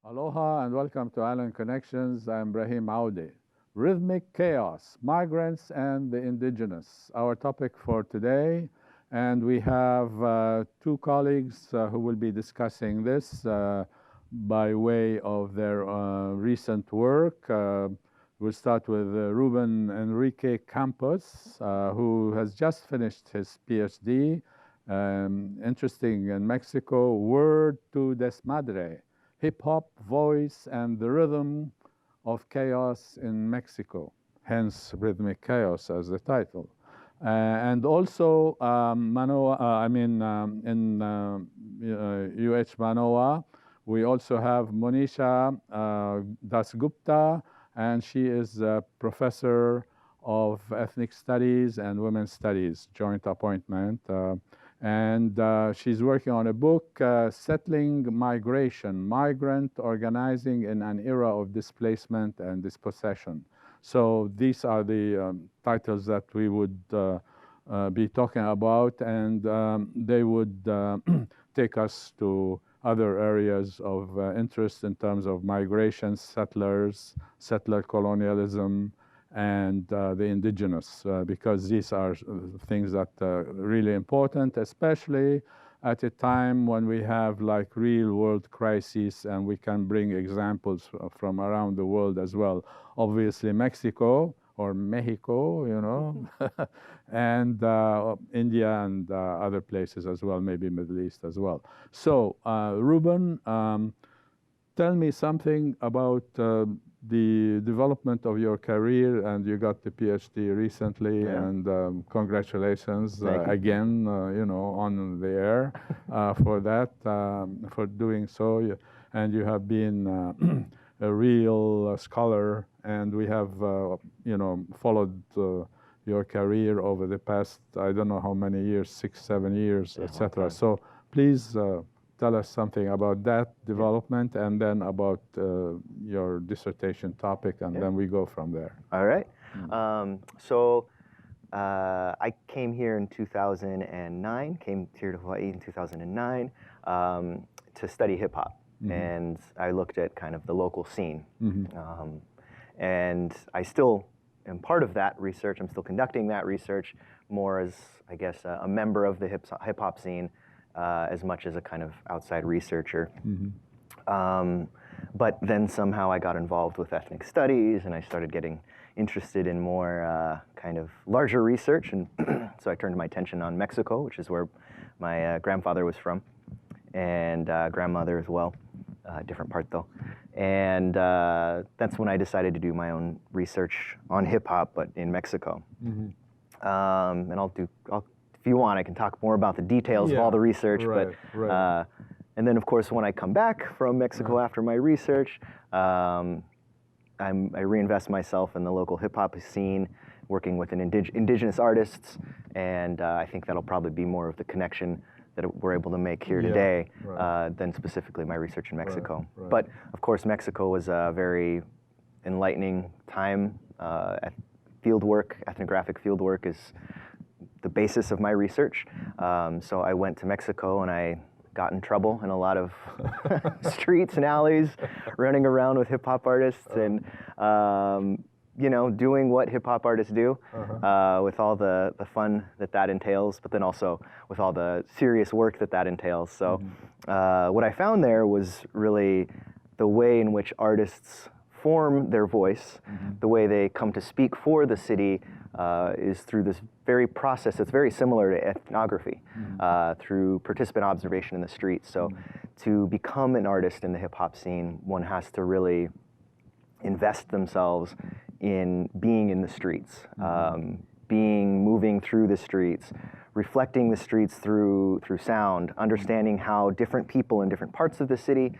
Aloha and welcome to Island Connections. I'm Ibrahim Aoude. Rhythmic Chaos, Migrants and the Indigenous, our topic for today. And we have two colleagues who will be discussing this by way of their recent work. We'll start with Ruben Enrique Campos, who has just finished his Ph.D. Interesting in Mexico, Word to Desmadre. Hip-hop, voice, and the rhythm of chaos in Mexico, hence Rhythmic Chaos as the title. And also Mānoa, in UHManoa, we also have Monisha Gupta, and she is a professor of ethnic studies and women's studies, joint appointment. And she's working on a book, Settling Migration, Migrant Organizing in an Era of Displacement and Dispossession. So these are the titles that we would be talking about, and they would take us to other areas of interest in terms of migration, settlers, settler colonialism, and the indigenous, because these are things that are really important, especially at a time when we have like real world crises, and we can bring examples from around the world as well. Obviously Mexico, or Mexico, you know, and India and other places as well, maybe Middle East as well. So Ruben, tell me something about the development of your career, and you got the PhD recently, and congratulations again, you know, on the air for that, for doing so. And you have been a real scholar, and we have, you know, followed your career over the past, I don't know how many years, 6, 7 years, etc. So please tell us something about that development, and then about your dissertation topic, and then we go from there. All right. So I came here in 2009, came here to Hawaii in 2009 to study hip hop. And I looked at kind of the local scene. And I still am part of that research. I'm still conducting that research more as, I guess, a member of the hip hop scene, as much as a kind of outside researcher. But then somehow I got involved with ethnic studies, and I started getting interested in more kind of larger research. And so I turned my attention on Mexico, which is where my grandfather was from, and grandmother as well, different part though. And that's when I decided to do my own research on hip hop, but in Mexico. And if you want, I can talk more about the details of all the research. And then, of course, when I come back from Mexico after my research, I reinvest myself in the local hip-hop scene, working with indigenous artists, and I think that'll probably be more of the connection that we're able to make here today than specifically my research in Mexico. But, of course, Mexico was a very enlightening time. Ethnographic fieldwork is the basis of my research. So I went to Mexico, and I got in trouble in a lot of streets and alleys, running around with hip hop artists, and you know, doing what hip hop artists do, with all the fun that entails, but then also with all the serious work that entails. So what I found there was really the way in which artists form their voice, the way they come to speak for the city, is through this very process that's very similar to ethnography, through participant observation in the streets. So to become an artist in the hip hop scene, one has to really invest themselves in being in the streets, moving through the streets, reflecting the streets through sound, understanding how different people in different parts of the city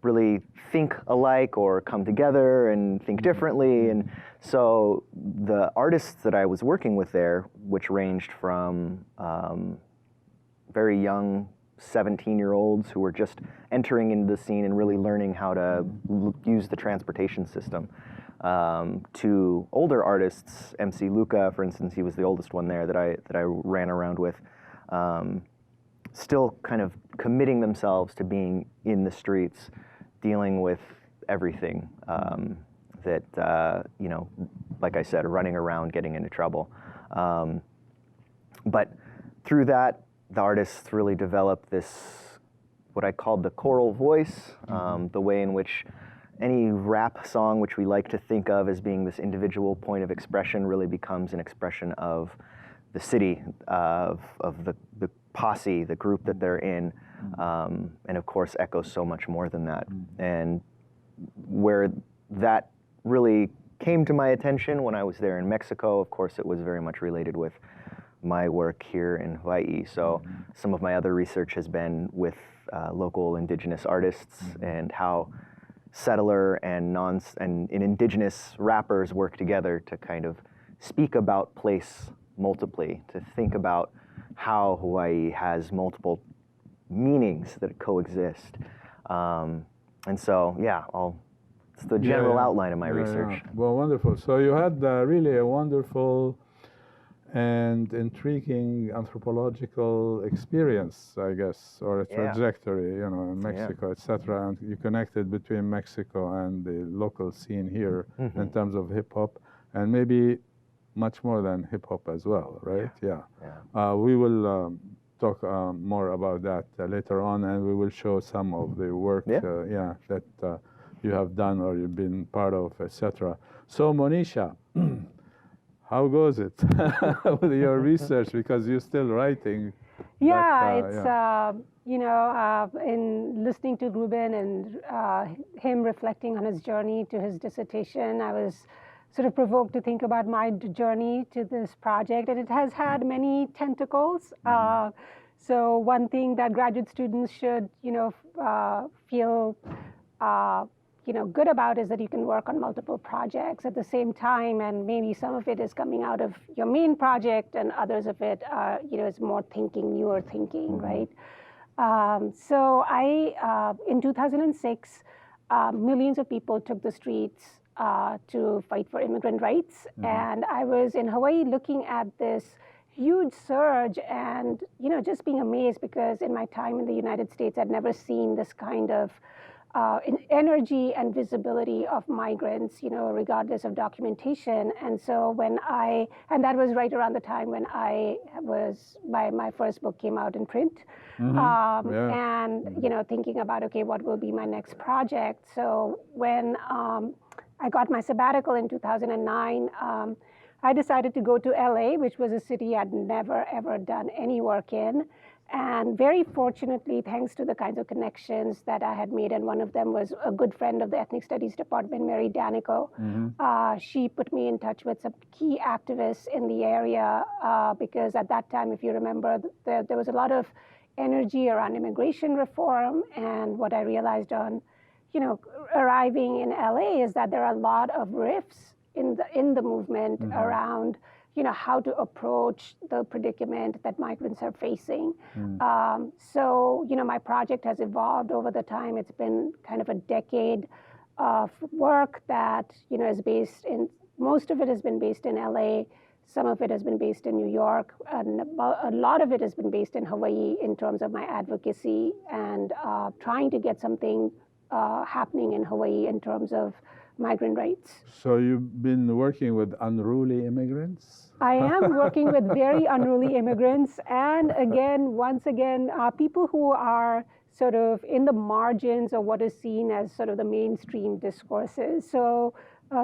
really think alike or come together and think differently. And so the artists that I was working with there, which ranged from very young 17-year-olds who were just entering into the scene and really learning how to use the transportation system, to older artists, MC Luca, for instance, he was the oldest one there that I ran around with, still kind of committing themselves to being in the streets, dealing with everything that, you know, like I said, running around, getting into trouble. But through that, the artists really developed this, what I called the choral voice, the way in which any rap song, which we like to think of as being this individual point of expression, really becomes an expression of the city, of the posse, the group that they're in, and of course echoes so much more than that. And where that really came to my attention when I was there in Mexico, of course it was very much related with my work here in Hawaii. So some of my other research has been with local indigenous artists and how settler and indigenous rappers work together to kind of speak about place multiply, to think about how Hawaii has multiple meanings that coexist. And so, yeah, it's the general outline of my research. Yeah. Well, wonderful. So you had really a wonderful and intriguing anthropological experience, I guess, or a trajectory, you know, in Mexico, etc. And you connected between Mexico and the local scene here in terms of hip hop, and maybe much more than hip hop as well, right? Yeah. We will talk more about that later on, and we will show some of the work, that you have done or you've been part of, etc. So, Monisha, how goes it with your research? Because you're still writing. You know, in listening to Ruben and him reflecting on his journey to his dissertation, I was sort of provoked to think about my journey to this project, and it has had many tentacles. So one thing that graduate students should, you know, feel, you know, good about is that you can work on multiple projects at the same time, and maybe some of it is coming out of your main project, and others of it, you know, is more thinking, newer thinking, right? So in 2006, millions of people took the streets to fight for immigrant rights, and I was in Hawaii looking at this huge surge and, you know, just being amazed, because in my time in the United States, I'd never seen this kind of energy and visibility of migrants, you know, regardless of documentation. And so and that was right around the time when my first book came out in print. And, you know, thinking about, okay, what will be my next project? So when I got my sabbatical in 2009, I decided to go to LA, which was a city I'd never, ever done any work in. And very fortunately, thanks to the kinds of connections that I had made, and one of them was a good friend of the Ethnic Studies Department, Mary Danico. She put me in touch with some key activists in the area, because at that time, if you remember, there was a lot of energy around immigration reform. And what I realized on, you know, arriving in LA is that there are a lot of rifts in the movement around, you know, how to approach the predicament that migrants are facing. So, you know, my project has evolved over the time. It's been kind of a decade of work that, you know, is based in, most of it has been based in LA, some of it has been based in New York, and a lot of it has been based in Hawaii in terms of my advocacy and trying to get something happening in Hawaii in terms of migrant rights. So you've been working with unruly immigrants? I am working with very unruly immigrants, and once again, people who are sort of in the margins of what is seen as sort of the mainstream discourses. So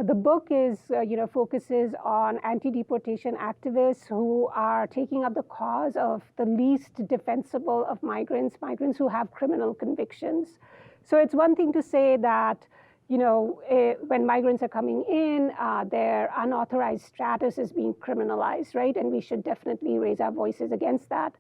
the book is, you know, focuses on anti-deportation activists who are taking up the cause of the least defensible of migrants who have criminal convictions. So it's one thing to say that, you know, when migrants are coming in, their unauthorized status is being criminalized, right? And we should definitely raise our voices against that.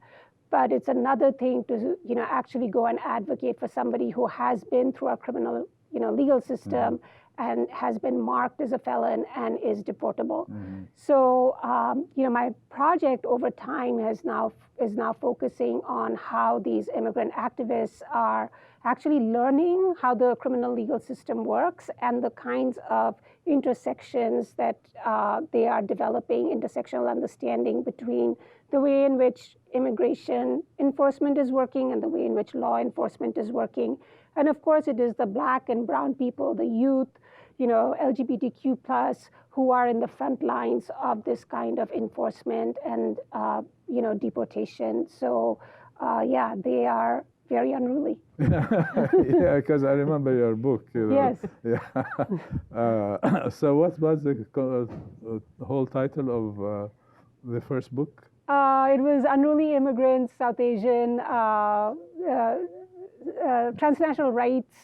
But it's another thing to, you know, actually go and advocate for somebody who has been through our criminal, you know, legal system and has been marked as a felon and is deportable. So, you know, my project over time is now focusing on how these immigrant activists are actually learning how the criminal legal system works and the kinds of intersections that they are developing, intersectional understanding between the way in which immigration enforcement is working and the way in which law enforcement is working. And of course, it is the Black and brown people, the youth, LGBTQ plus, who are in the front lines of this kind of enforcement and, deportation. So, they are very unruly. Yeah, because I remember your book. Yes. Yeah. So what was the whole title of the first book? It was Unruly Immigrants, South Asian, Transnational Rights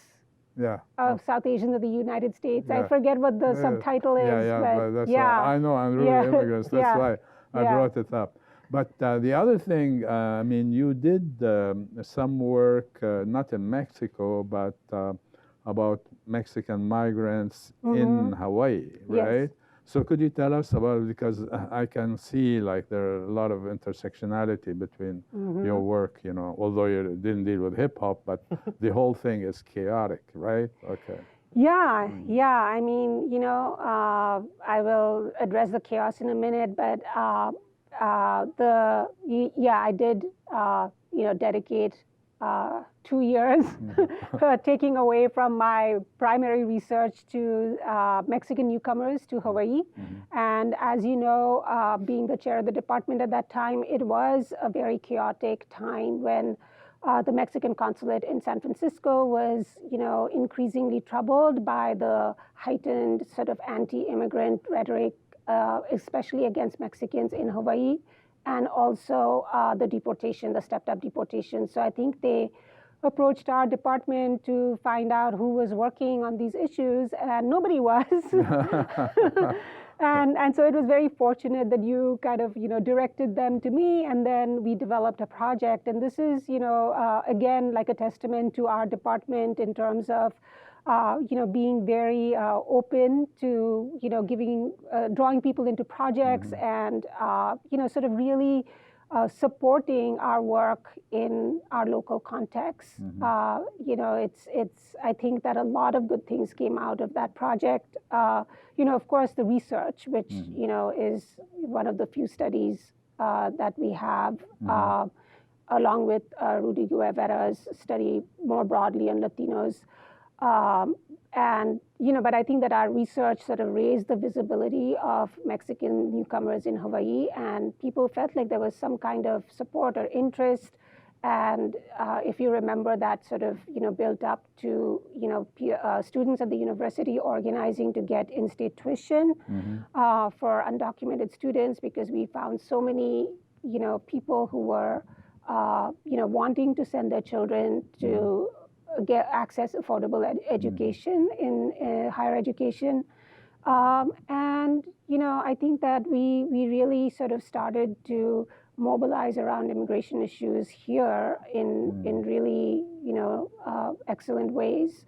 of South Asians of the United States. Yeah. I forget what the subtitle is. But that's why I know Unruly Immigrants. That's why I brought it up. But the other thing, you did some work, not in Mexico, but about Mexican migrants in Hawaii, right? Yes. So could you tell us about it? Because I can see there are a lot of intersectionality between your work, although you didn't deal with hip hop, but the whole thing is chaotic, right? Okay. Yeah. I will address the chaos in a minute, but I did, dedicate 2 years taking away from my primary research to Mexican newcomers to Hawaii. And as you know, being the chair of the department at that time, it was a very chaotic time when the Mexican consulate in San Francisco was, increasingly troubled by the heightened sort of anti-immigrant rhetoric, especially against Mexicans in Hawaii, and also the stepped-up deportation. So I think they approached our department to find out who was working on these issues, and nobody was. And so it was very fortunate that you kind of, directed them to me, and then we developed a project. And this is, again, like a testament to our department in terms of, being very open to, drawing people into projects and, sort of really supporting our work in our local context. I think that a lot of good things came out of that project. Of course, the research, which, is one of the few studies that we have, along with Rudy Guevara's study more broadly on Latinos. But I think that our research sort of raised the visibility of Mexican newcomers in Hawaii, and people felt like there was some kind of support or interest. And if you remember, that sort of, built up to, students at the university organizing to get in-state tuition for undocumented students, because we found so many, people who were, wanting to send their children to get access affordable education in higher education. I think that we really sort of started to mobilize around immigration issues here in really, excellent ways.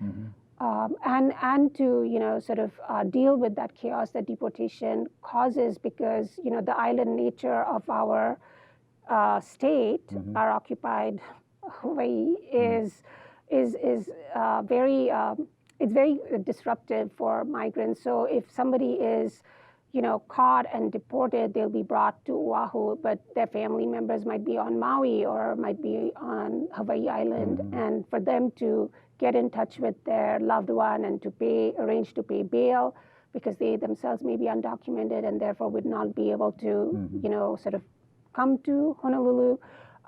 And to, sort of deal with that chaos that deportation causes, because, the island nature of our state, our occupied Hawaii, is very, it's very disruptive for migrants. So if somebody is, caught and deported, they'll be brought to Oahu, but their family members might be on Maui or might be on Hawaii Island. And for them to get in touch with their loved one and to arrange to pay bail, because they themselves may be undocumented and therefore would not be able to, sort of come to Honolulu.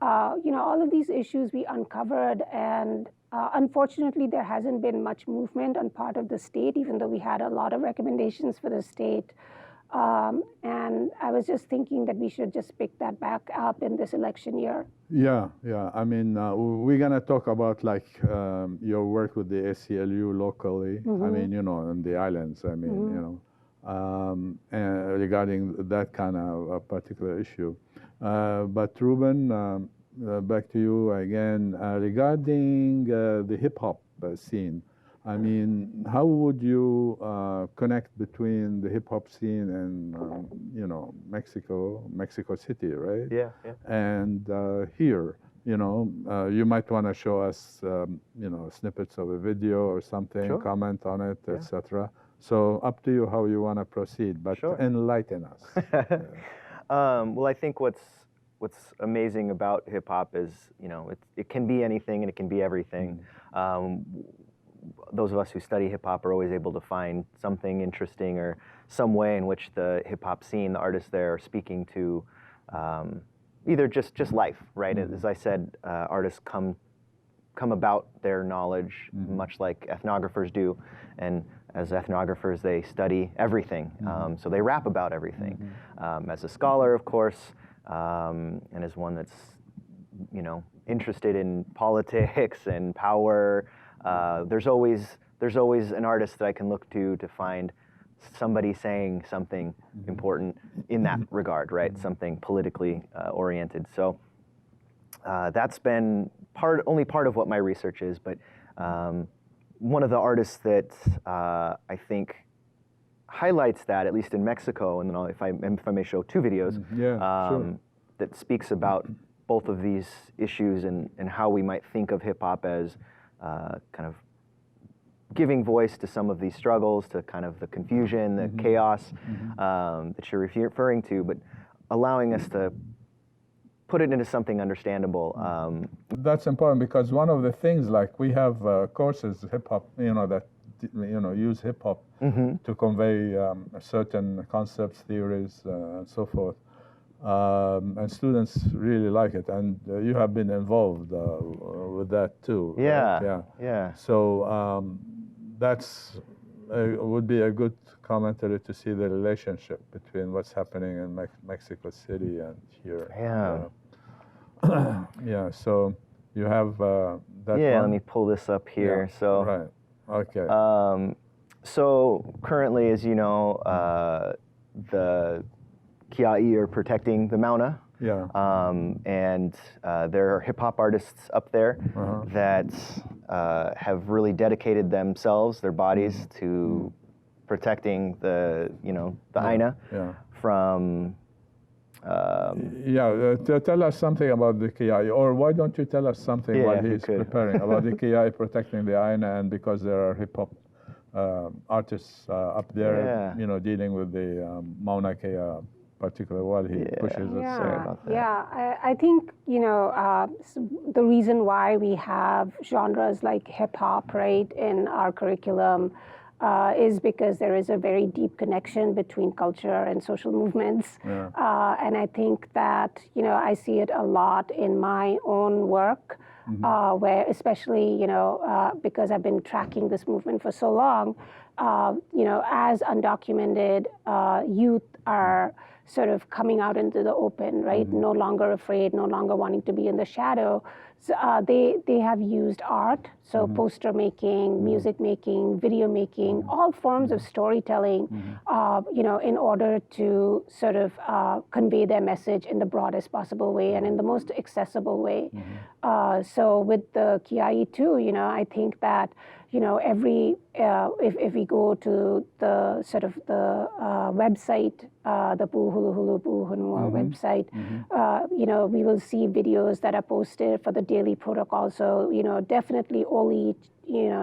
All of these issues we uncovered, and unfortunately, there hasn't been much movement on part of the state, even though we had a lot of recommendations for the state. And I was just thinking that we should just pick that back up in this election year. Yeah. We're going to talk about your work with the ACLU locally, in the islands, regarding that kind of a particular issue. But Ruben, back to you again. Regarding the hip-hop scene, how would you connect between the hip-hop scene and, Mexico City, right? Yeah. And here, you might want to show us, snippets of a video or something, Sure. comment on it, etc. So up to you how you want to proceed, but Sure. enlighten us. Well, I think what's what's amazing about hip hop is, you know, it can be anything and it can be everything. Those of us who study hip hop are always able to find something interesting or some way in which the hip hop scene, the artists there, are speaking to either just life, right? As I said, artists come about their knowledge much like ethnographers do, and as ethnographers they study everything, so they rap about everything. As a scholar, of course, and as one that's, you know, interested in politics and power, there's always an artist that I can look to find somebody saying something important in that regard, right? Something politically oriented. So that's been only part of what my research is, but one of the artists that I think highlights that, at least in Mexico, and then if I may show two videos, sure. that speaks about both of these issues and how we might think of hip hop as kind of giving voice to some of these struggles, to kind of the confusion, the chaos that you're referring to, but allowing us to put it into something understandable. That's important because one of the things, like we have courses, hip hop, you know, that use hip hop to convey certain concepts, theories, and so forth. And students really like it, and you have been involved with that too. Yeah, right? yeah. So that's would be a good commentary to see the relationship between what's happening in Mexico City and here. Yeah. Yeah. So you have that. Yeah. one? Let me pull this up here. Yeah, So. Right. Okay. So currently, as you know, the Kia'i are protecting the Mānoa. Yeah. And there are hip hop artists up there that have really dedicated themselves, their bodies, to protecting the Aina from. Tell us something about the Kia'i, or why don't you tell us something while he's preparing about the Kia'i protecting the Aina, and because there are hip hop artists up there, dealing with the Mauna Kea particular while he pushes it. I think, the reason why we have genres like hip hop, right, in our curriculum is because there is a very deep connection between culture and social movements. And I think that, I see it a lot in my own work, where especially, because I've been tracking this movement for so long, as undocumented youth are sort of coming out into the open, right? No longer afraid, no longer wanting to be in the shadow. So, they have used art, so poster making, music making, video making, all forms of storytelling, in order to sort of convey their message in the broadest possible way and in the most accessible way. So with the Kia'i too, I think that, every, if we go to the sort of the website, the Puhuluhulu Puhunua website, we will see videos that are posted for the daily protocol. So, definitely Oli,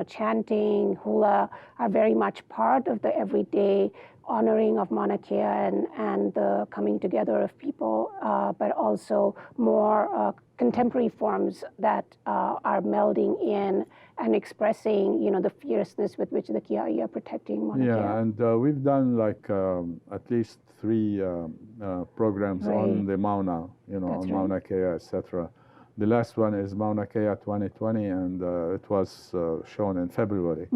chanting, hula are very much part of the everyday honoring of Mauna Kea and the coming together of people, but also more contemporary forms that are melding in and expressing, the fierceness with which the Kia'i are protecting Mauna Kea. Yeah, and we've done like at least 3 programs on the Mauna, on Mauna Kea, etc. The last one is Mauna Kea 2020, and it was shown in February.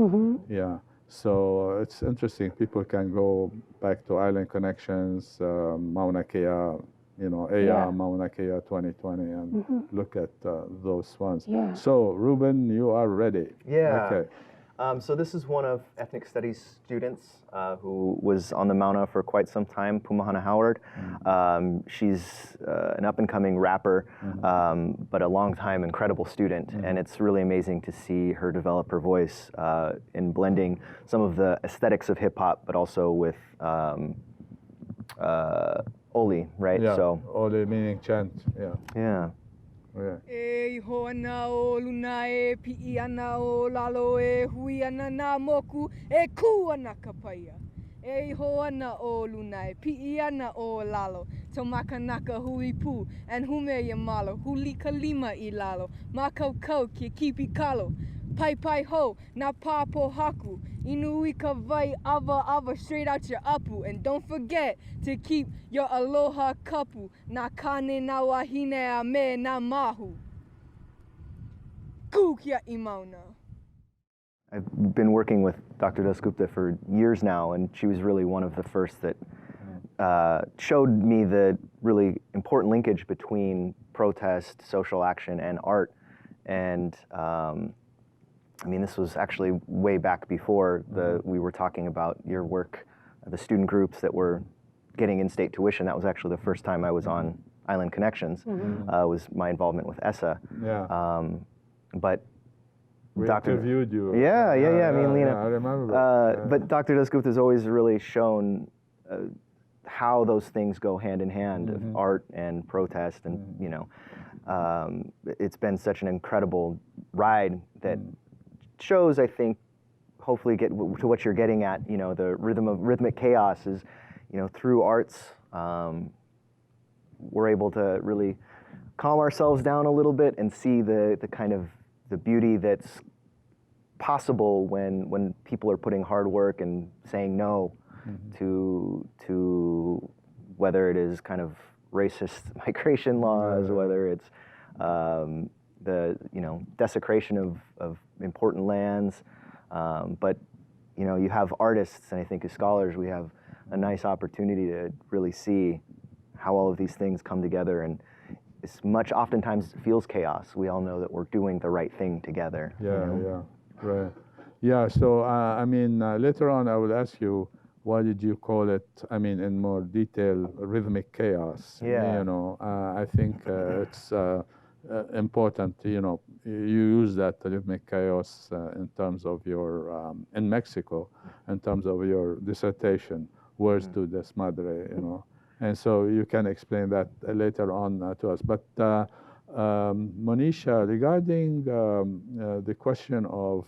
Yeah, so it's interesting. People can go back to Island Connections, Mauna Kea, Mauna Kea 2020, and look at those ones. So, Ruben, you are ready. Yeah. Okay. So this is one of ethnic studies students who was on the Mauna for quite some time, Pumahana Howard. She's an up-and-coming rapper, but a long-time incredible student, and it's really amazing to see her develop her voice in blending some of the aesthetics of hip-hop, but also with Oli, right? Yeah, so Oli meaning chant, yeah. E ho ana o luna e pi'i ana o lalo e hui ana nā moku e ku ana ka paia. E hoa na o lunai, pi'ia na o lalo, tomakanaka hui pu, and hume ya malo, huli kalima I lalo, makau kau ki kipi kalo, pai pai ho, na papo haku, inui ka vai ava straight out your apu, and don't forget to keep your aloha kapu, na kane na wahine a me na mahu. Kukia I Mauna. I've been working with Dr. Das Gupta for years now, and she was really one of the first that showed me the really important linkage between protest, social action, and art. And I mean, this was actually way back before we were talking about your work, the student groups that were getting in-state tuition. That was actually the first time I was on Island Connections, was my involvement with ESSA. Yeah. But we Dr. interviewed you. Yeah. I mean, you know, I remember. but Dr. Das Gupta has always really shown how those things go hand in hand, of art and protest, and you know, it's been such an incredible ride that shows, I think, hopefully get to what you're getting at. You know, the rhythmic chaos is, you know, through arts, we're able to really calm ourselves down a little bit and see the kind of the beauty that's possible when people are putting hard work and saying no to whether it is kind of racist migration laws, whether it's the, you know, desecration of important lands, but you know, you have artists, and I think as scholars we have a nice opportunity to really see how all of these things come together. And as much oftentimes feels chaos, we all know that we're doing the right thing together. Right. Yeah, so I mean, later on I will ask you, why did you call it, I mean, in more detail, rhythmic chaos? Yeah. You know, I think it's important, you know, you use that rhythmic chaos in terms of your, in Mexico, in terms of your dissertation, Words to Desmadre, you know. And so you can explain that later on to us. But Monisha, regarding the question of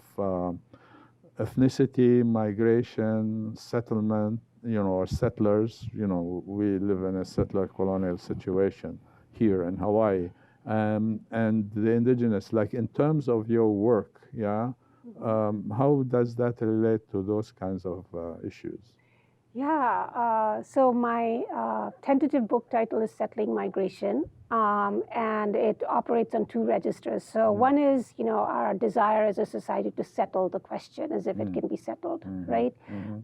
ethnicity, migration, settlement, you know, or settlers, you know, we live in a settler colonial situation here in Hawaii, and the indigenous, like in terms of your work, how does that relate to those kinds of issues? Yeah, so my tentative book title is Settling Migration, and it operates on two registers. So one is, you know, our desire as a society to settle the question as if it can be settled, right?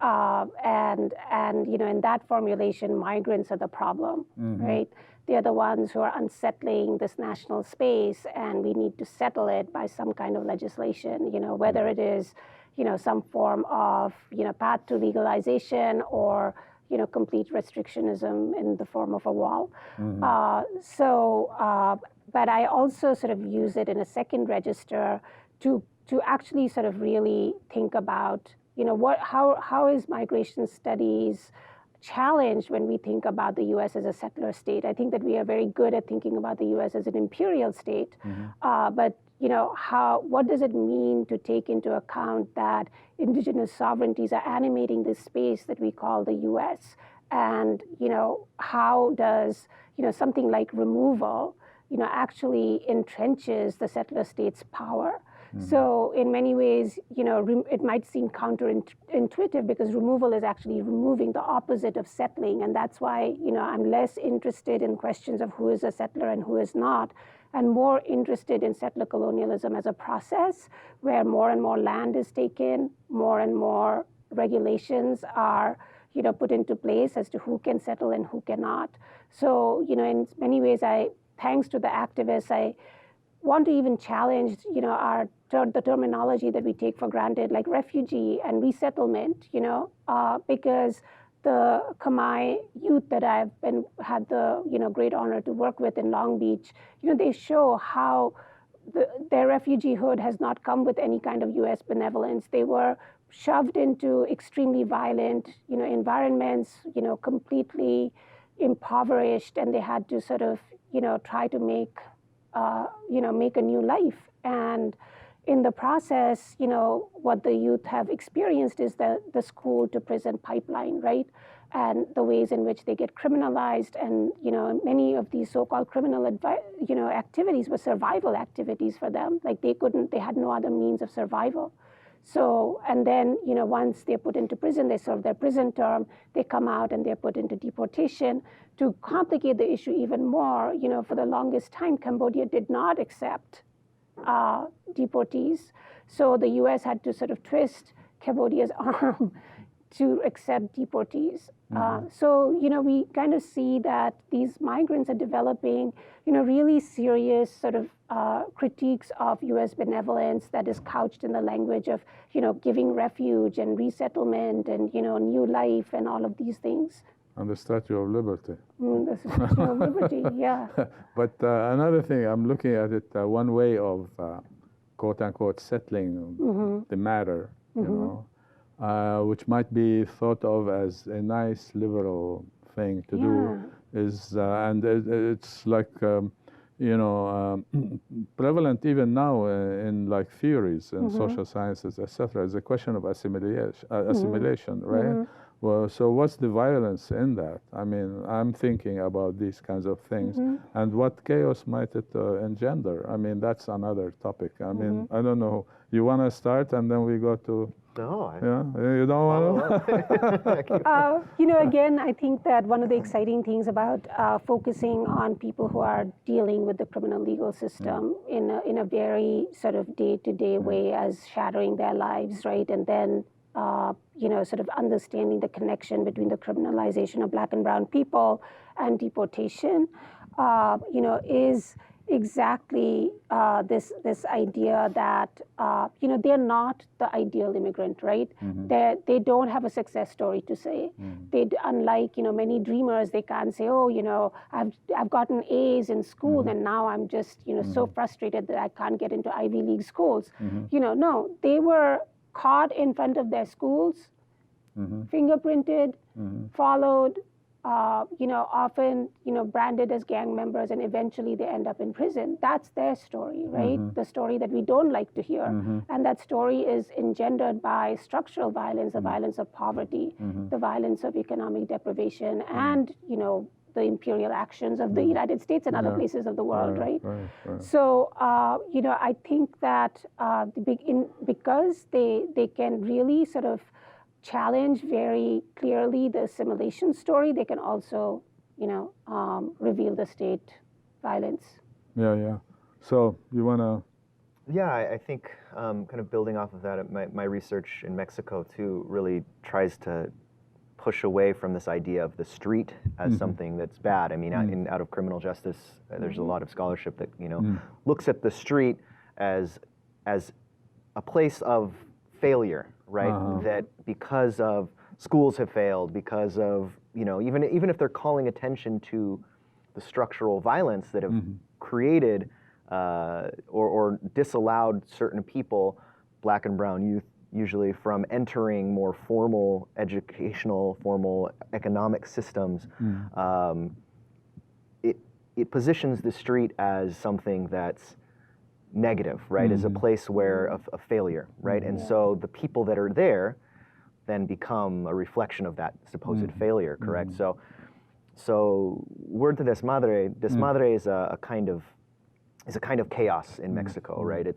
And you know, in that formulation, migrants are the problem, right? They're the ones who are unsettling this national space, and we need to settle it by some kind of legislation, you know, whether it is, you know, some form of, you know, path to legalization or, you know, complete restrictionism in the form of a wall. But I also sort of use it in a second register to actually sort of really think about, you know, how is migration studies challenged when we think about the U.S. as a settler state. I think that we are very good at thinking about the U.S. as an imperial state, but you know, what does it mean to take into account that indigenous sovereignties are animating this space that we call the U.S. And you know, how does, you know, something like removal, you know, actually entrenches the settler state's power. So in many ways, you know, it might seem counterintuitive because removal is actually removing the opposite of settling. And that's why, you know, I'm less interested in questions of who is a settler and who is not, and more interested in settler colonialism as a process where more and more land is taken, more and more regulations are, you know, put into place as to who can settle and who cannot. So, you know, in many ways, thanks to the activists, I want to even challenge, you know, the terminology that we take for granted, like refugee and resettlement, you know, because the Khmer youth that I've had the, you know, great honor to work with in Long Beach, you know, they show how their refugeehood has not come with any kind of U.S. benevolence. They were shoved into extremely violent, you know, environments, you know, completely impoverished, and they had to sort of, you know, try to make a new life. And, in the process, what the youth have experienced is the school to prison pipeline, right? And the ways in which they get criminalized, and many of these so-called criminal activities were survival activities for them. Like they had no other means of survival. So, and then once they're put into prison, they serve their prison term, they come out and they're put into deportation. To complicate the issue even more, for the longest time, Cambodia did not accept deportees. So the U.S. had to sort of twist Cambodia's arm to accept deportees. So, we kind of see that these migrants are developing, really serious sort of critiques of U.S. benevolence that is couched in the language of, giving refuge and resettlement and, new life and all of these things. And the Statue of Liberty. The Statue of Liberty, yeah. But another thing, I'm looking at it, one way of quote-unquote settling the matter, which might be thought of as a nice liberal thing to do, is, and it's like, prevalent even now in like theories and social sciences, etc. Is a question of assimilation, right? Well, so what's the violence in that? I mean, I'm thinking about these kinds of things and what chaos might it engender. I mean, that's another topic. I mean, I don't know. You want to start and then we go to... No. You don't want to? Again, I think that one of the exciting things about focusing on people who are dealing with the criminal legal system in a very sort of day-to-day way as shattering their lives, right? And then sort of understanding the connection between the criminalization of Black and brown people and deportation, is exactly this idea that they're not the ideal immigrant, right? They don't have a success story to say. They, unlike many dreamers, they can't say, oh, I've gotten A's in school and now I'm just so frustrated that I can't get into Ivy League schools. No, they were caught in front of their schools, fingerprinted, followed, often, branded as gang members, and eventually they end up in prison. That's their story, right? The story that we don't like to hear. And that story is engendered by structural violence, the violence of poverty, the violence of economic deprivation, and, the imperial actions of the United States and other places of the world, right? So, I think that because they can really sort of challenge very clearly the assimilation story, they can also, reveal the state violence. Yeah. So you want to... Yeah, I think kind of building off of that, my research in Mexico too really tries to push away from this idea of the street as something that's bad. I mean, out of criminal justice, there's a lot of scholarship that looks at the street as a place of failure, right? That because of schools have failed, because of even if they're calling attention to the structural violence that have created or disallowed certain people, Black and brown youth usually, from entering more formal educational, formal economic systems, it positions the street as something that's negative, right? As a place where of failure, right? And so the people that are there then become a reflection of that supposed failure, correct? So word to desmadre is a kind of chaos in Mexico, right?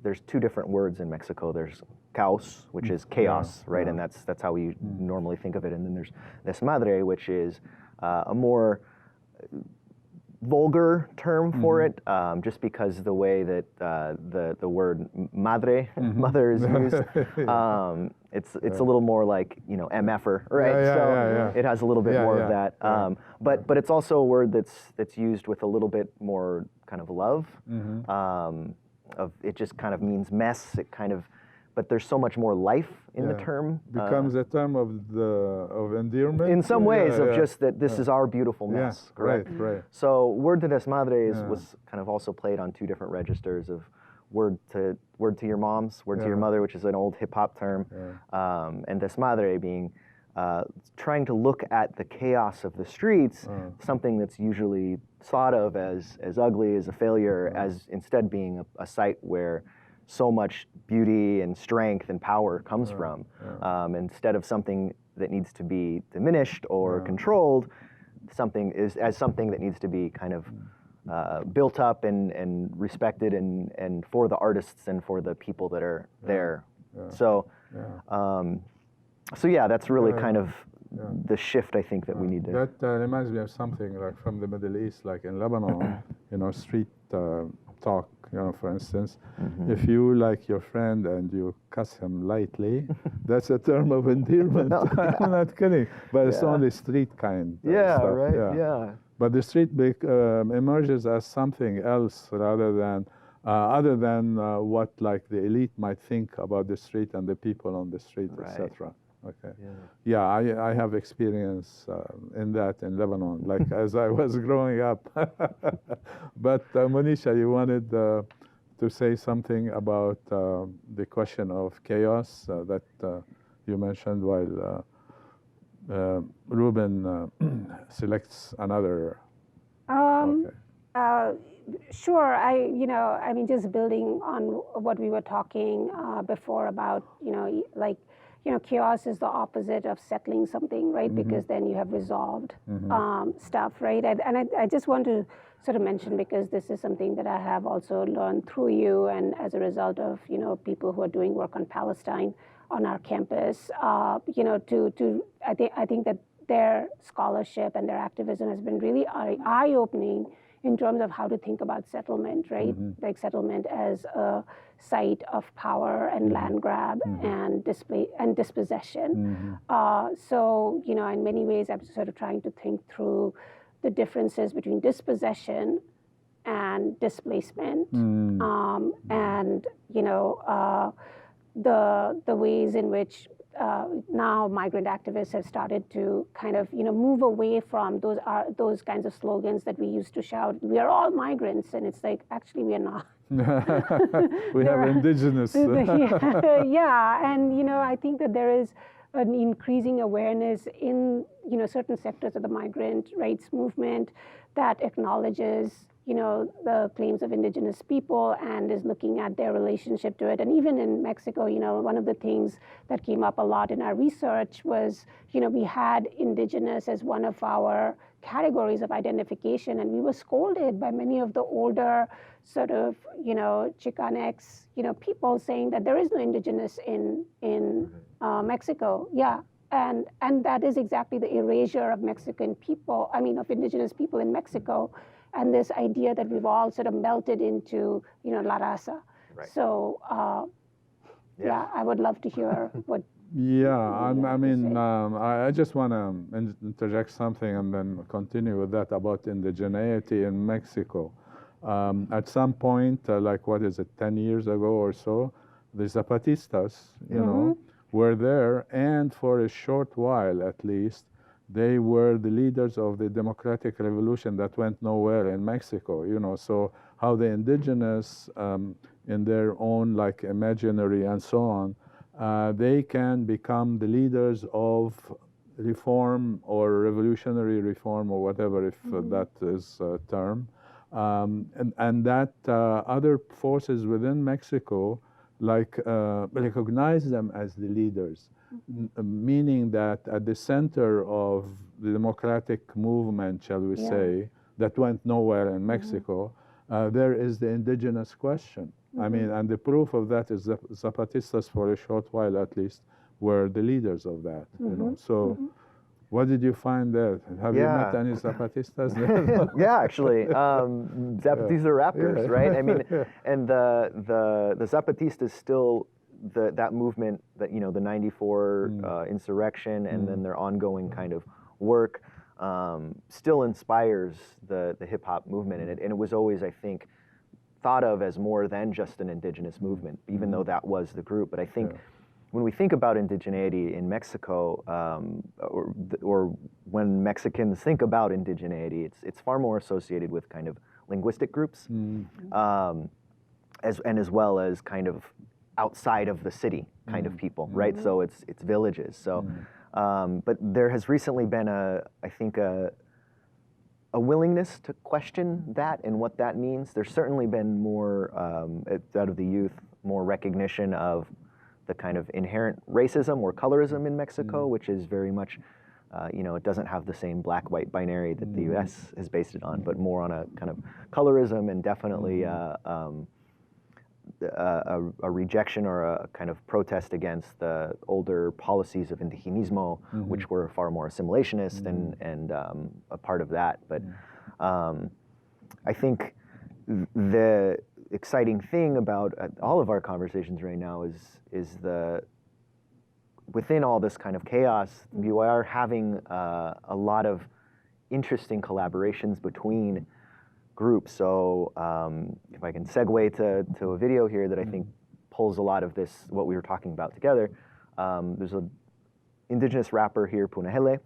There's two different words in Mexico. There's caos, which is chaos, right? And that's how we normally think of it. And then there's desmadre, which is a more vulgar term for it, just because the way that the word mother is used. It's a little more like MFer, right? It has a little bit more of that. But it's also a word that's used with a little bit more kind of love. It just kind of means mess. But there's so much more life in the term. Becomes a term of endearment. In some ways, of just that this is our beautiful mess. Correct? Right. So word to desmadre was kind of also played on two different registers of word to your moms, word to your mother, which is an old hip hop term, and desmadre being trying to look at the chaos of the streets, something that's usually thought of as ugly, as a failure, as instead being a site where so much beauty and strength and power comes from. Instead of something that needs to be diminished or controlled, something that needs to be kind of built up and respected and for the artists and for the people that are there. So, so yeah, that's really kind of the shift I think that we need to. That reminds me of something like from the Middle East, like in Lebanon, street talk, for instance. If you like your friend and you cuss him lightly, that's a term of endearment. I'm not kidding, but it's only street kind. Stuff. But the street emerges as something else rather than other than what like the elite might think about the street and the people on the street, etc. Okay. Yeah, I have experience in that in Lebanon, like as I was growing up. But Monisha, you wanted to say something about the question of chaos that you mentioned while Ruben selects another. Sure. I mean, just building on what we were talking before about, chaos is the opposite of settling something, right? Because then you have resolved stuff, right? And I just want to sort of mention, because this is something that I have also learned through you and as a result of, people who are doing work on Palestine on our campus, I think that their scholarship and their activism has been really eye-opening in terms of how to think about settlement, right? Like settlement as a site of power and land grab and dispossession. So, in many ways, I'm sort of trying to think through the differences between dispossession and displacement, and the ways in which now migrant activists have started to kind of move away from those kinds of slogans that we used to shout, we are all migrants, and it's like, actually we are not. We have indigenous. Yeah, and I think that there is an increasing awareness in certain sectors of the migrant rights movement that acknowledges the claims of indigenous people and is looking at their relationship to it. And even in Mexico, one of the things that came up a lot in our research was, we had indigenous as one of our categories of identification, and we were scolded by many of the older sort of, Chicanx, people saying that there is no indigenous in Mexico. Yeah. And that is exactly the erasure of Mexican people, of indigenous people in Mexico. And this idea that we've all sort of melted into, La Raza. Right. So, I would love to hear what. I just want to interject something and then continue with that about indigeneity in Mexico. At some point, like 10 years ago or so, the Zapatistas, were there, and for a short while at least, they were the leaders of the democratic revolution that went nowhere in Mexico, so how the indigenous, in their own like imaginary and so on, they can become the leaders of reform or revolutionary reform or whatever, if that is a term. And that other forces within Mexico recognize them as the leaders. Meaning that at the center of the democratic movement, shall we say, that went nowhere in Mexico, there is the indigenous question. And the proof of that is that Zapatistas, for a short while at least, were the leaders of that. So, what did you find there? Have you met any Zapatistas there? Yeah, actually, Zapatistas are rappers, right? And the Zapatistas still. That movement, that the '94 insurrection, and then their ongoing kind of work, still inspires the hip hop movement, and it was always, I think, thought of as more than just an indigenous movement, even though that was the group. But I think when we think about indigeneity in Mexico, or when Mexicans think about indigeneity, it's far more associated with kind of linguistic groups, as well as kind of outside of the city kind of people, right? So it's villages. So, but there has recently been I think a willingness to question that and what that means. There's certainly been more out of the youth more recognition of the kind of inherent racism or colorism in Mexico, which is very much, you know, it doesn't have the same black-white binary that the U.S. has based it on, but more on a kind of colorism and definitely a rejection or a kind of protest against the older policies of indigenismo, which were far more assimilationist and a part of that. But I think the exciting thing about all of our conversations right now is the within all this kind of chaos, we are having a lot of interesting collaborations between groups. So if I can segue to a video here that I think pulls a lot of this, what we were talking about together. There's an Indigenous rapper here, Punahele,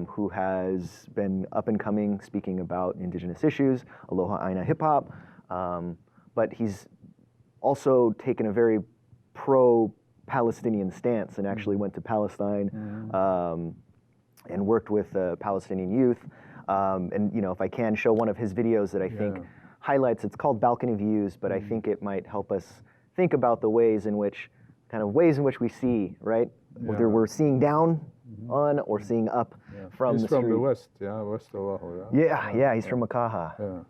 who has been up and coming speaking about Indigenous issues, Aloha Aina hip hop. But he's also taken a very pro-Palestinian stance and actually went to Palestine and worked with Palestinian youth. And you know, if I can show one of his videos that I think highlights, it's called Balcony Views, but I think it might help us think about the ways in which we see, right? Whether we're seeing down on or seeing up from he's the street. from the west, west of Oahu, Yeah, he's from Makaha.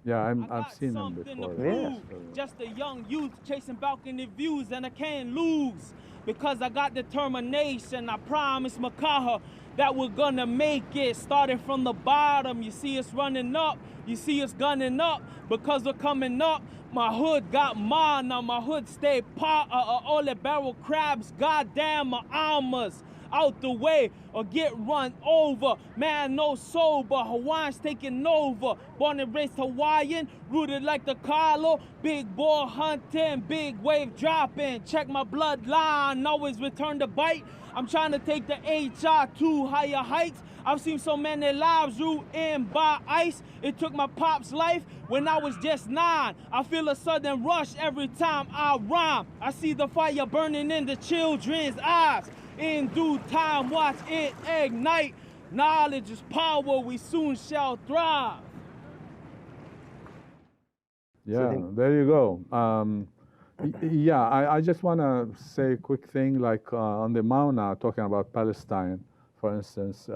Yeah, I've seen him before. Yeah. Just a young youth chasing balcony views, and I can't lose because I got determination. I promise Makaha that we're gonna make it. Starting from the bottom, you see us running up, you see us gunning up because we're coming up. My hood got mana, my hood stay part of all the barrel crabs. Goddamn, my armors out the way or get run over. Man, no sober, Hawaiians taking over. Born and raised Hawaiian, rooted like the Carlo. Big boy hunting, big wave dropping. Check my bloodline, always return to bite. I'm trying to take the HR to higher heights. I've seen so many lives ruined by ice. It took my pop's life when I was just 9. I feel a sudden rush every time I rhyme. I see the fire burning in the children's eyes. In due time, watch it ignite. Knowledge is power, we soon shall thrive. Yeah, there you go. Yeah, I just want to say a quick thing, like on the Mauna, talking about Palestine, for instance.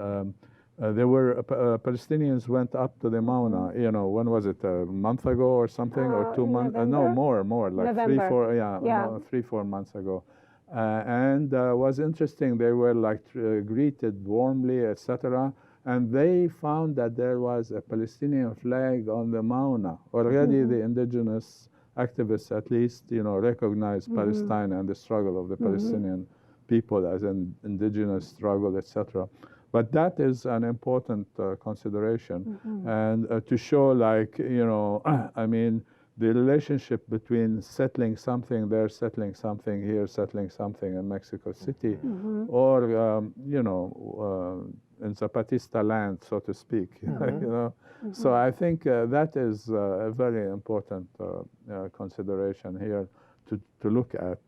There were Palestinians went up to the Mauna. You know, when was it? A month ago or something, or 2 months? No, more, like November. 3-4 months ago. And was interesting. They were like greeted warmly, etc. And they found that there was a Palestinian flag on the Mauna. Already the indigenous activists, at least, you know, recognized Palestine and the struggle of the Palestinian people as an indigenous struggle, etc. But that is an important consideration, and to show, like, you know, I mean, the relationship between settling something there, settling something here, settling something in Mexico City, or you know, in Zapatista land, so to speak. You know, so I think that is a very important consideration here to look at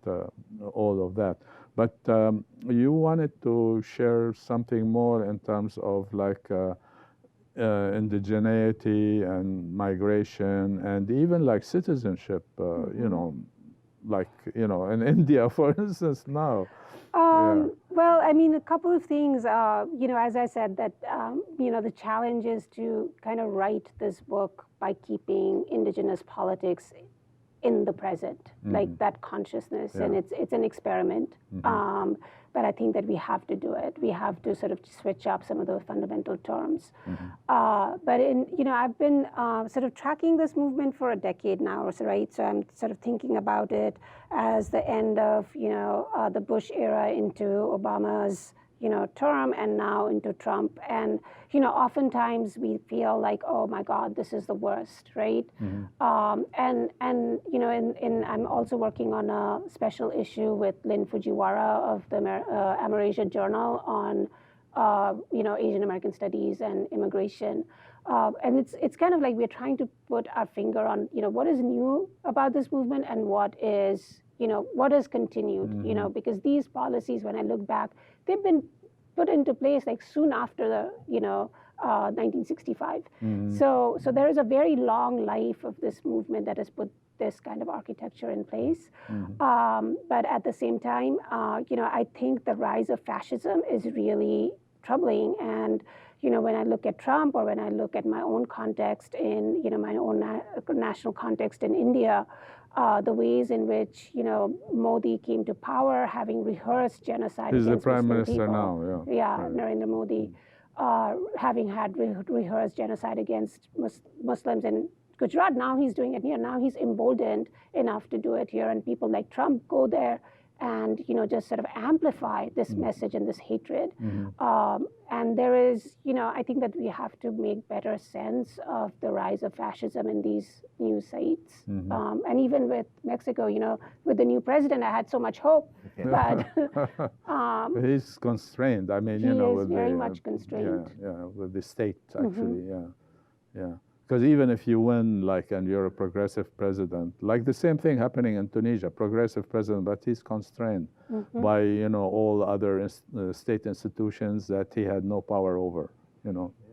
all of that. But you wanted to share something more in terms of like indigeneity and migration and even like citizenship, you know, like, you know, in India, for instance, now. Well, I mean, a couple of things, you know, as I said, that, you know, the challenge is to kind of write this book by keeping indigenous politics in the present, like that consciousness, and it's an experiment. But I think that we have to do it. We have to sort of switch up some of those fundamental terms. But you know, I've been sort of tracking this movement for a decade now, right? So I'm sort of thinking about it as the end of, you know, the Bush era into Obama's, you know, term, and now into Trump. And, you know, oftentimes we feel like, oh my God, this is the worst, right? And you know, I'm also working on a special issue with Lynn Fujiwara of the Amerasia Journal on, you know, Asian American studies and immigration. And it's kind of like we're trying to put our finger on, you know, what is new about this movement and what is, you know, what has continued, you know, because these policies, when I look back, they've been put into place like soon after the, you know, 1965. So there is a very long life of this movement that has put this kind of architecture in place. But at the same time, I think the rise of fascism is really troubling. And when I look at Trump, or when I look at my own context in my own national context in India, the ways in which Modi came to power, having rehearsed genocide He's against the prime Muslim minister people. now, yeah. Right. Narendra Modi, having had rehearsed genocide against Muslims in Gujarat. Now he's doing it here. Now he's emboldened enough to do it here, and people like Trump go there and just sort of amplify this message and this hatred. And there is, I think that we have to make better sense of the rise of fascism in these new sites. And even with Mexico, with the new president, I had so much hope. But he's constrained. I mean, he is with very much constrained. Yeah, with the state, actually, yeah. Because even if you win, and you're a progressive president, the same thing happening in Tunisia, progressive president, but he's constrained by, all other state institutions that he had no power over,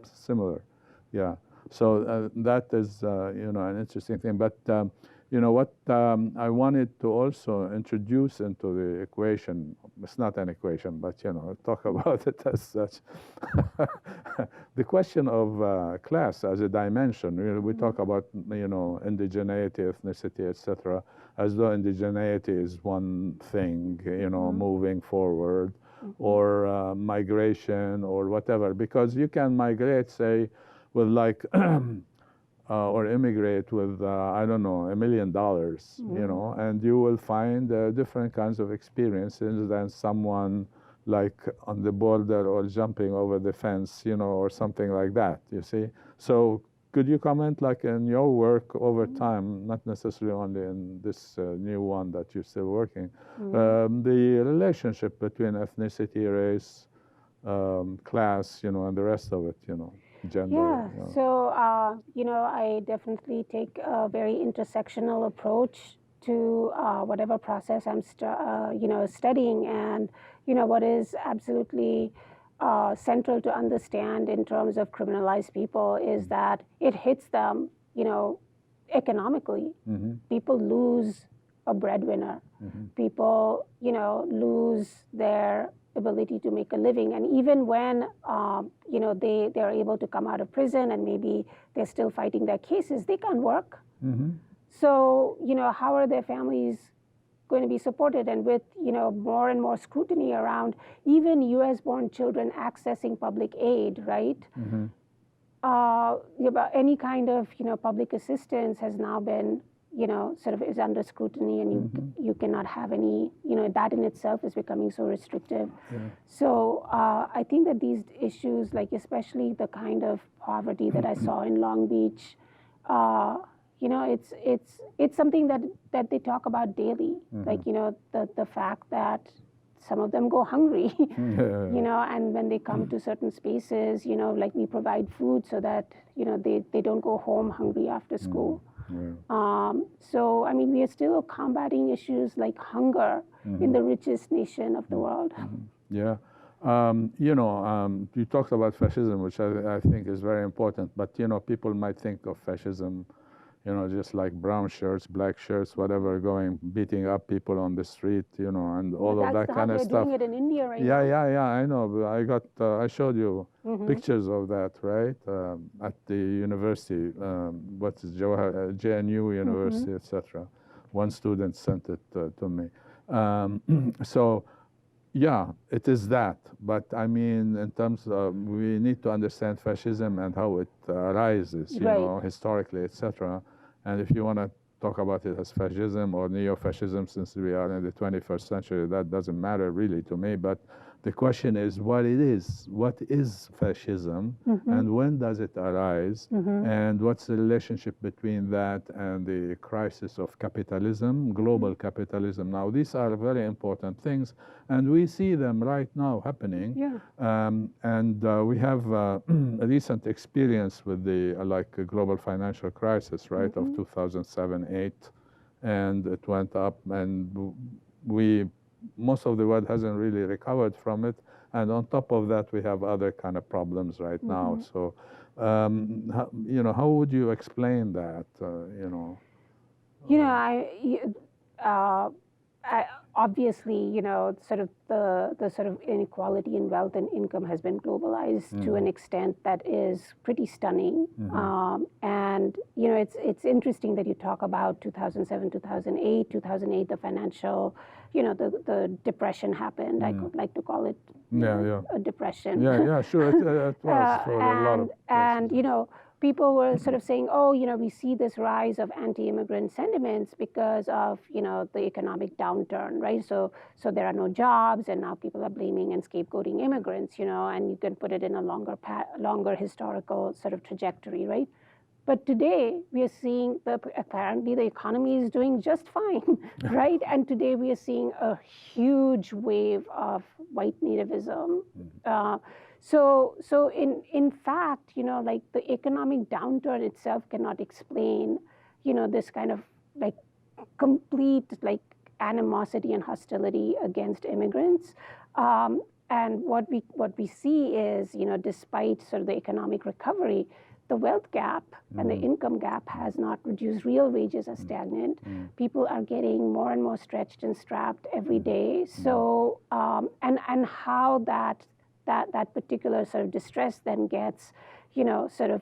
similar. Yeah. So that is, an interesting thing. But, what I wanted to also introduce into the equation, it's not an equation, but, talk about it as such. The question of class as a dimension. We talk about, indigeneity, ethnicity, etc., as though indigeneity is one thing, moving forward, or migration or whatever. Because you can migrate, say, with or immigrate with, I don't know, $1 million, and you will find different kinds of experiences than someone on the border or jumping over the fence, or something like that, you see. So could you comment, in your work over time, not necessarily only in this new one that you're still working, the relationship between ethnicity, race, class, and the rest of it, gender. Yeah. So, I definitely take a very intersectional approach to whatever process I'm, studying. And, what is absolutely central to understand in terms of criminalized people is that it hits them, economically. People lose a breadwinner. People, lose their ability to make a living. And even when, they're able to come out of prison and maybe they're still fighting their cases, they can't work. So, how are their families going to be supported? And with, more and more scrutiny around even US-born children accessing public aid, right? Any kind of, public assistance has now been, sort of is under scrutiny, and you cannot have any, that in itself is becoming so restrictive. So I think that these issues, especially the kind of poverty that I saw in Long Beach, it's something that they talk about daily. The fact that some of them go hungry, and when they come to certain spaces, we provide food so that, they don't go home hungry after school. So, I mean, we are still combating issues like hunger in the richest nation of the world. Yeah. You talked about fascism, which I think is very important, but, people might think of fascism, just like brown shirts, black shirts, whatever, beating up people on the street, and all of that kind of stuff. That's how they're doing it in India right now. Yeah, I know. But I showed you pictures of that, right? At the university, what is JNU University, etc. One student sent it to me. So, yeah, it is that. But I mean, in terms of, we need to understand fascism and how it arises, historically, etc. And if you want to talk about it as fascism or neo-fascism, since we are in the 21st century, that doesn't matter really to me. But the question is what it is. What is fascism, and when does it arise, and what's the relationship between that and the crisis of capitalism, global capitalism? Now, these are very important things, and we see them right now happening. And we have a recent experience with the global financial crisis, right, of 2007-8, and it went up, and most of the world hasn't really recovered from it, and on top of that, we have other kind of problems right now. So, how would you explain that? You know, obviously, you know, sort of the sort of inequality in wealth and income has been globalized to an extent that is pretty stunning. And you know, it's interesting that you talk about 2007, 2008, the financial, you know, the depression happened. I would like to call it a depression. Yeah, sure, it was for a lot of places. And you know, people were sort of saying, oh, you know, we see this rise of anti-immigrant sentiments because of, you know, the economic downturn, right? So there are no jobs, and now people are blaming and scapegoating immigrants, you know, and you can put it in a longer historical sort of trajectory, right? But today we are seeing apparently the economy is doing just fine, right? And today we are seeing a huge wave of white nativism. So in fact, you know, like the economic downturn itself cannot explain, you know, this kind of like complete like animosity and hostility against immigrants. And what we see is, you know, despite sort of the economic recovery, the wealth gap and the income gap has not reduced. Real wages are stagnant. People are getting more and more stretched and strapped every day. So and how that particular sort of distress then gets, you know, sort of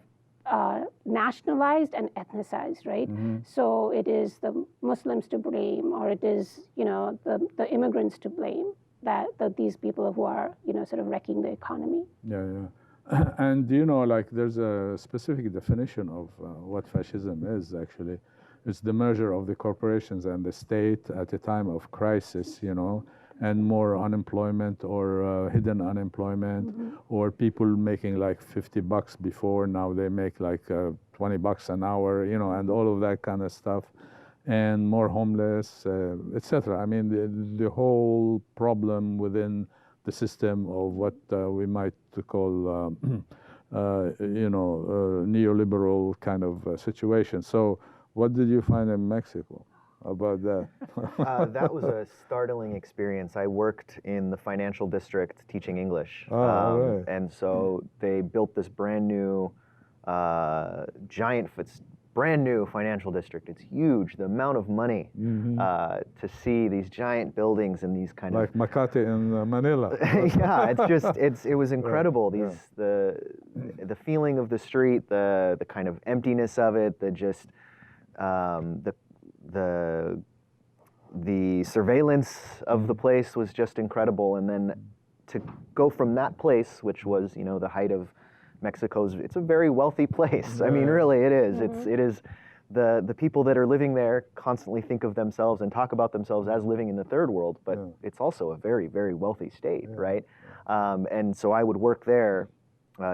nationalized and ethnicized, right? So it is the Muslims to blame, or it is, you know, the immigrants to blame, that these people who are, you know, sort of wrecking the economy. Yeah. And you know, like there's a specific definition of what fascism is actually. It's the merger of the corporations and the state at a time of crisis, you know, and more unemployment or hidden unemployment, or people making like $50 before, now they make like $20 an hour, you know, and all of that kind of stuff, and more homeless, etc. I mean, the whole problem within the system of what we might call, you know, neoliberal kind of situation. So what did you find in Mexico about that? That was a startling experience. I worked in the financial district teaching English. Right. And so they built this brand new, brand new financial district. It's huge. The amount of money to see these giant buildings and these kind like Makati in Manila. Yeah, it was incredible. The feeling of the street, the kind of emptiness of it, the surveillance of the place was just incredible. And then to go from that place, which was, you know, the height of Mexico's, it's a very wealthy place. I mean, really, it is. It is the people that are living there constantly think of themselves and talk about themselves as living in the third world, but it's also a very, very wealthy state, right? And so I would work there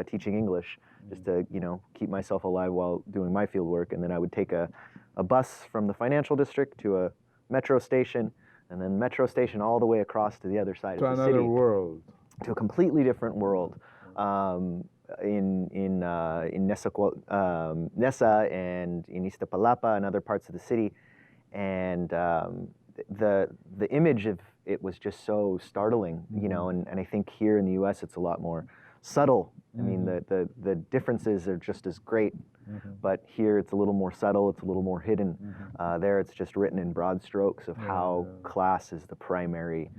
teaching English just to, you know, keep myself alive while doing my field work. And then I would take a bus from the financial district to a metro station, and then metro station all the way across to the other side of the city. To another world. To a completely different world. In Nesa and in Iztapalapa and other parts of the city, and the image of it was just so startling, you know. And I think here in the U.S. it's a lot more subtle. I mean, the differences are just as great, but here it's a little more subtle. It's a little more hidden. There it's just written in broad strokes of how class is the primary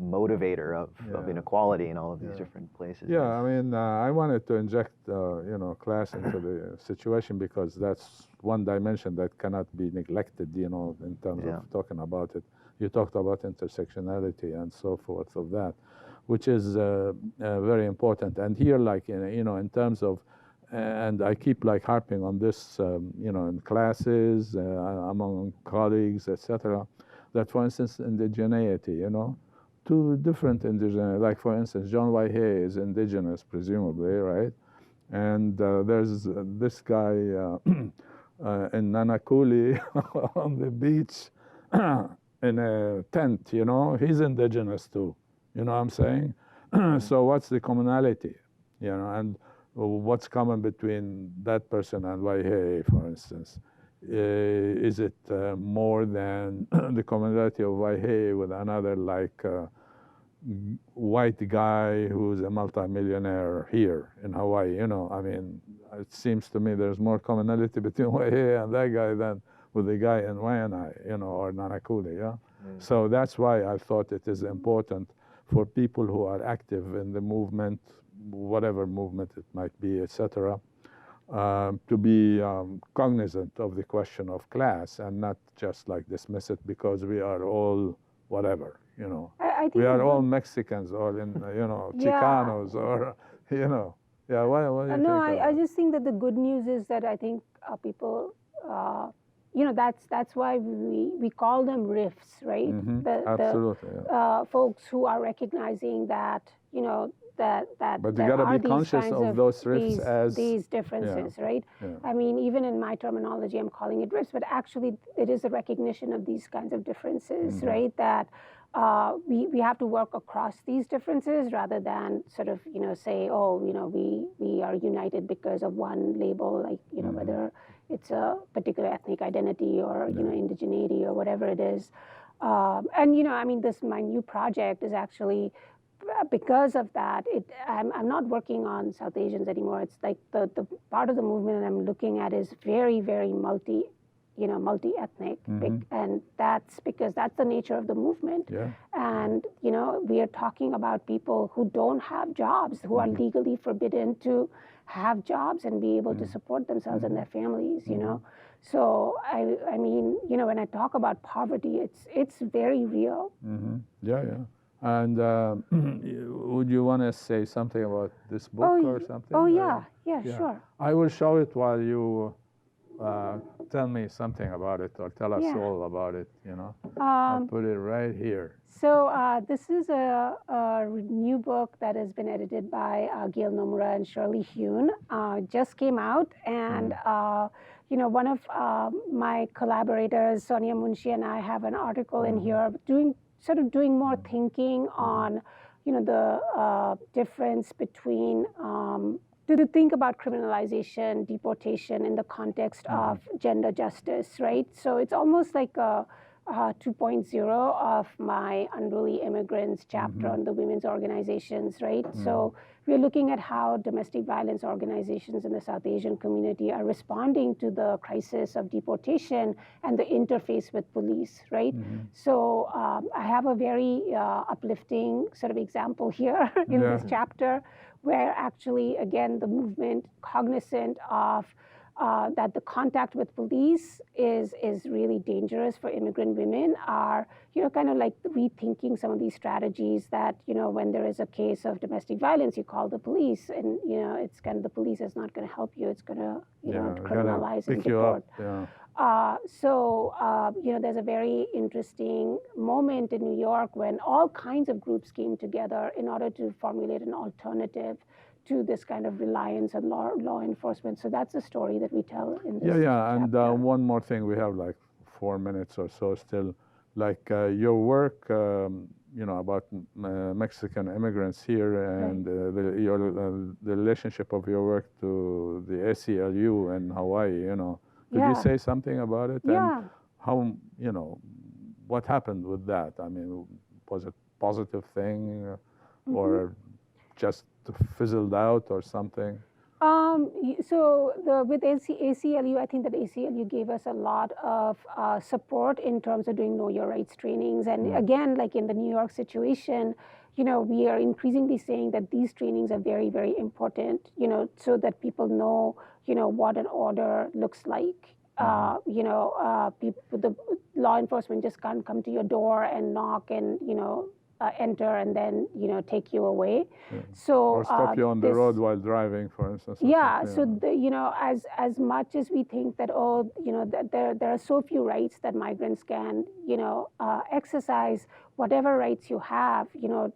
motivator of inequality in all of these different places. Yeah, I mean, I wanted to inject, you know, class into the situation because that's one dimension that cannot be neglected, you know, in terms of talking about it. You talked about intersectionality and so forth of that, which is very important. And here, like, you know, in terms of, and I keep like harping on this, you know, in classes, among colleagues, etc., that, for instance, indigeneity, you know, two different indigenous, like for instance, John Waihe is indigenous, presumably, right? And there's this guy in Nanakuli on the beach in a tent, you know, he's indigenous too, you know what I'm saying? So what's the commonality, you know, and what's common between that person and Waihe, for instance? Is it more than the commonality of Waihe with another like white guy who's a multimillionaire here in Hawaii? You know, I mean, it seems to me there's more commonality between Waihe and that guy than with the guy in Waianae, or Nanakule, yeah? So that's why I thought it is important for people who are active in the movement, whatever movement it might be, etc., to be cognizant of the question of class and not just like dismiss it because we are all whatever, I think we are all Mexicans or Chicanos or, Yeah, what do you think No, of I that? just think that the good news is that I think people, that's why we call them riffs, right? Absolutely, yeah. Folks who are recognizing that, that But you there got to are be these conscious kinds of those rifts as these differences, right? Yeah. I mean, even in my terminology, I'm calling it rifts, but actually it is a recognition of these kinds of differences, right? That we have to work across these differences rather than sort of, say, oh, we are united because of one label, like, whether it's a particular ethnic identity or, indigeneity or whatever it is. And, I mean, my new project is actually, because of that, I'm not working on South Asians anymore. It's like the part of the movement I'm looking at is very, very multi-ethnic, and that's because that's the nature of the movement. Yeah. And we are talking about people who don't have jobs, who are legally forbidden to have jobs and be able to support themselves and their families. So I mean, when I talk about poverty, it's very real. Yeah. And would you want to say something about this book or something? Oh, yeah, sure. I will show it while you tell me something about it or tell us all about it, I'll put it right here. So this is a new book that has been edited by Gail Nomura and Shirley Hune. Just came out, and one of my collaborators, Sonia Munshi, and I have an article in here doing more thinking on, the difference between to think about criminalization, deportation in the context of gender justice, right? So it's almost like a 2.0 of my Unruly Immigrants chapter on the women's organizations, right? So we're looking at how domestic violence organizations in the South Asian community are responding to the crisis of deportation and the interface with police, right? So I have a very uplifting sort of example here in this chapter, where actually, again, the movement, cognizant of that the contact with police is really dangerous for immigrant women, are kind of like rethinking some of these strategies that when there is a case of domestic violence, you call the police, and it's kind of the police is not going to help you; it's going to criminalize and deport. So there's a very interesting moment in New York when all kinds of groups came together in order to formulate an alternative to this kind of reliance on law enforcement. So that's a story that we tell in this chapter. And one more thing, we have like 4 minutes or so still. Like your work, about Mexican immigrants here, and the relationship of your work to the ACLU in Hawaii. Could you say something about it? And how, what happened with that? I mean, was it a positive thing or just fizzled out or something? So with ACLU, I think that ACLU gave us a lot of support in terms of doing Know Your Rights trainings. And again, like in the New York situation, we are increasingly saying that these trainings are very, very important, so that people know, what an order looks like. The law enforcement just can't come to your door and knock and, enter and then, take you away. So or stop you on the road while driving, for instance. So as much as we think that that there are so few rights that migrants can exercise, whatever rights you have,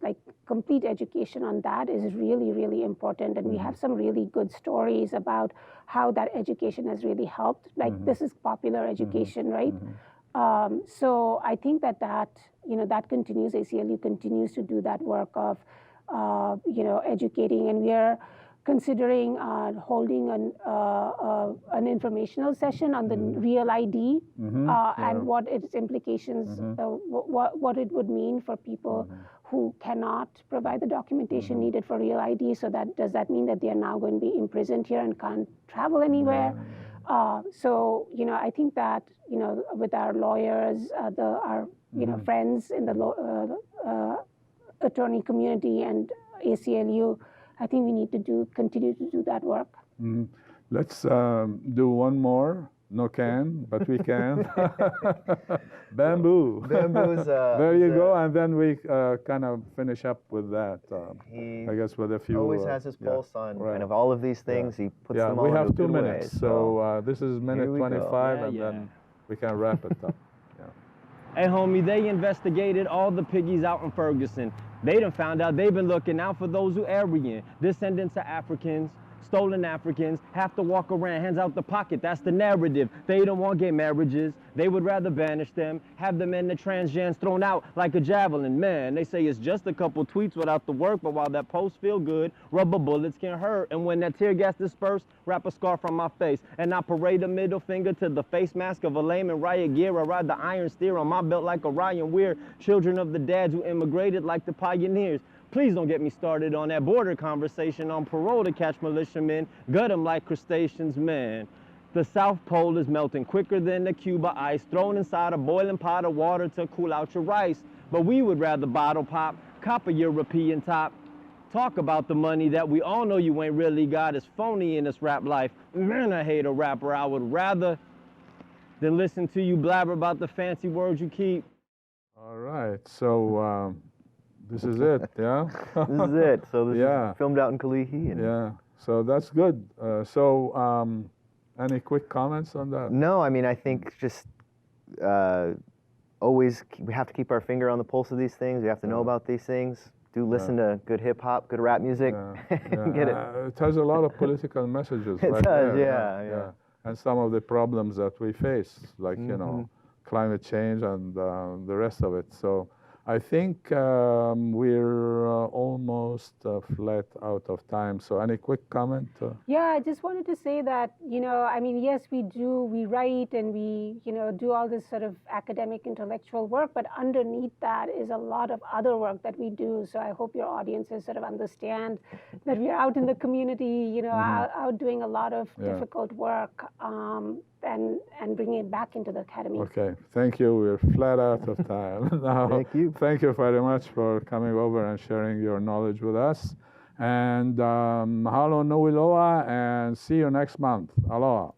like complete education on that is really, really important. And we have some really good stories about how that education has really helped. Like this is popular education, right? So I think that that continues. ACLU continues to do that work of, educating, and we are considering holding an informational session on the Real ID and what its implications, what it would mean for people who cannot provide the documentation needed for Real ID. So does that mean that they are now going to be imprisoned here and can't travel anywhere? So, I think that, with our lawyers, our, friends in the attorney community and ACLU, I think we need to continue to do that work. Let's do one more. No can, but we can. Bamboo. Bamboo's. There you go, and then we kind of finish up with that. He I guess with a few. always has his pulse on right. kind of all of these things. He puts them all we into have a 2 good minutes, way, so this is minute we go. 25, Yeah, and yeah. then we can wrap it up. Hey, homie, they investigated all the piggies out in Ferguson. They done found out they've been looking out for those who Aryan, descendants of Africans, stolen Africans, have to walk around, hands out the pocket. That's the narrative. They don't want gay marriages. They would rather banish them, have them in the transgens thrown out like a javelin. Man, they say it's just a couple tweets without the work, but while that post feel good, rubber bullets can hurt. And when that tear gas dispersed, wrap a scarf on my face, and I parade a middle finger to the face mask of a lame in riot gear. I ride the iron steer on my belt like Orion. We're children of the dads who immigrated like the pioneers. Please don't get me started on that border conversation on parole to catch militiamen, gut them like crustaceans, man. The South Pole is melting quicker than the Cuba ice, thrown inside a boiling pot of water to cool out your rice. But we would rather bottle pop, cop a European top. Talk about the money that we all know you ain't really got is phony in this rap life. Man, I hate a rapper. I would rather than listen to you blabber about the fancy words you keep. All right, so this is it, yeah? This is it. So this Yeah. is filmed out in Kalihi. And Yeah, so that's good. Any quick comments on that? No, I mean, I think just we have to keep our finger on the pulse of these things. We have to know about these things. Do listen to good hip hop, good rap music. Get it. It has a lot of political messages. It right does, there. yeah. And some of the problems that we face, like, climate change and the rest of it. So I think we're almost flat out of time. So any quick comment? Yeah, I just wanted to say that, I mean, yes, we write and we, do all this sort of academic intellectual work, but underneath that is a lot of other work that we do. So I hope your audiences sort of understand that we're out in the community, out doing a lot of difficult work and bringing it back into the academy. Okay, thank you. We're flat out of time now. Thank you. Thank you very much for coming over and sharing your knowledge with us. And mahalo nui loa, and see you next month. Aloha.